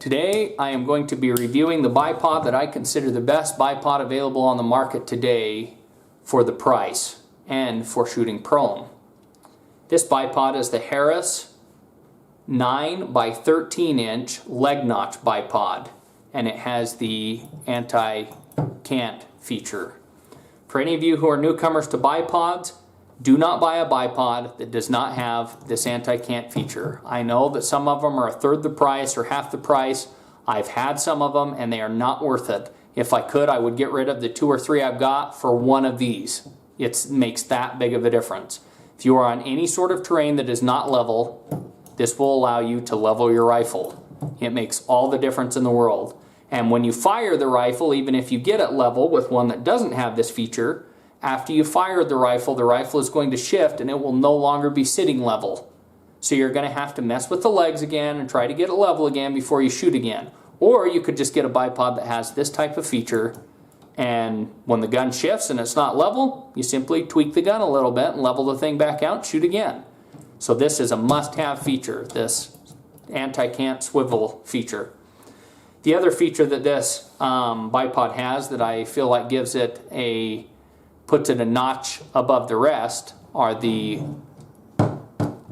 Today I am going to be reviewing the bipod that I consider the best bipod available on the market today for the price and for shooting prone. This bipod is the Harris 9 by 13 inch leg notch bipod, and it has the anti-cant feature. For any of you who are newcomers to bipods, do not buy a bipod that does not have this anti-cant feature. I know that some of them are a third the price or half the price. I've had some of them and they are not worth it. If I could, I would get rid of the 2 or 3 I've got for one of these. It makes that big of a difference. If you are on any sort of terrain that is not level, this will allow you to level your rifle. It makes all the difference in the world. And when you fire the rifle, even if you get it level with one that doesn't have this feature, after you fire the rifle is going to shift and it will no longer be sitting level. So you're going to have to mess with the legs again and try to get it level again before you shoot again. Or you could just get a bipod that has this type of feature, and when the gun shifts and it's not level, you simply tweak the gun a little bit and level the thing back out and shoot again. So this is a must-have feature, this anti-cant swivel feature. The other feature that this bipod has that I feel like puts it a notch above the rest are the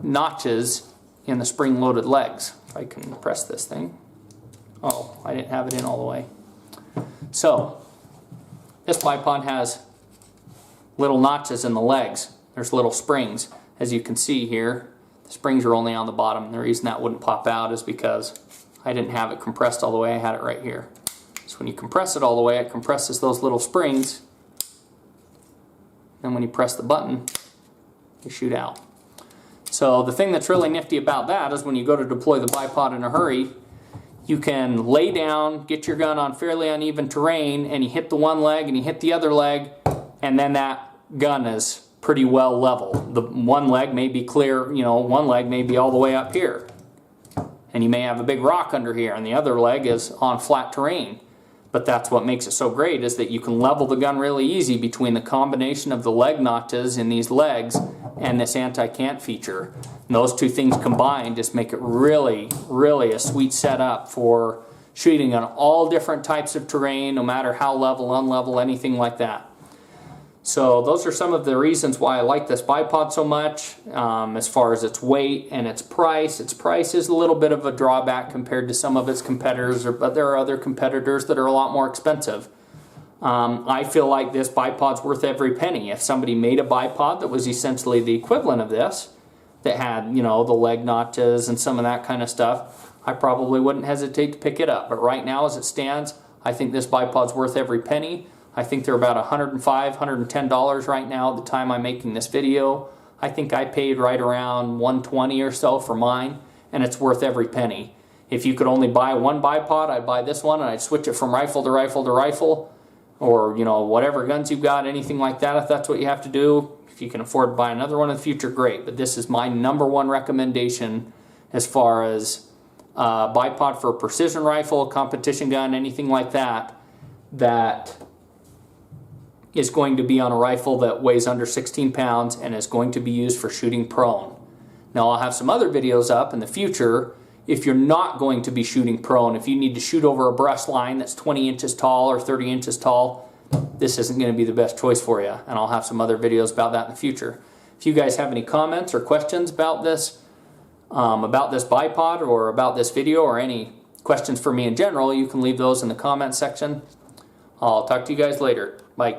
notches in the spring-loaded legs. If I can press this thing. Oh, I didn't have it in all the way. So, this bipod has little notches in the legs. There's little springs. As you can see here, the springs are only on the bottom. And the reason that wouldn't pop out is because I didn't have it compressed all the way. I had it right here. So when you compress it all the way, it compresses those little springs. And when you press the button, you shoot out. So the thing that's really nifty about that is when you go to deploy the bipod in a hurry, you can lay down, get your gun on fairly uneven terrain, and you hit the one leg and you hit the other leg, and then that gun is pretty well level. The one leg may be clear, one leg may be all the way up here. And you may have a big rock under here, and the other leg is on flat terrain. But that's what makes it so great, is that you can level the gun really easy between the combination of the leg notches in these legs and this anti-cant feature. And those two things combined just make it really, really a sweet setup for shooting on all different types of terrain, no matter how level, unlevel, anything like that. So those are some of the reasons why I like this bipod so much. As far as its weight and its price is a little bit of a drawback compared to some of its competitors, but there are other competitors that are a lot more expensive. I feel like this bipod's worth every penny. If somebody made a bipod that was essentially the equivalent of this, that had, the leg notches and some of that kind of stuff, I probably wouldn't hesitate to pick it up. But right now, as it stands, I think this bipod's worth every penny. I think they're about $105, $110 right now at the time I'm making this video. I think I paid right around $120 or so for mine, and it's worth every penny. If you could only buy one bipod, I'd buy this one and I'd switch it from rifle to rifle to rifle, or whatever guns you've got, anything like that, if that's what you have to do. If you can afford to buy another one in the future, great. But this is my #1 recommendation as far as bipod for a precision rifle, competition gun, anything like that, that is going to be on a rifle that weighs under 16 pounds and is going to be used for shooting prone. Now I'll have some other videos up in the future if you're not going to be shooting prone. If you need to shoot over a brush line that's 20 inches tall or 30 inches tall, this isn't going to be the best choice for you, and I'll have some other videos about that in the future. If you guys have any comments or questions about this bipod or about this video, or any questions for me in general, you can leave those in the comment section. I'll talk to you guys later. Bye.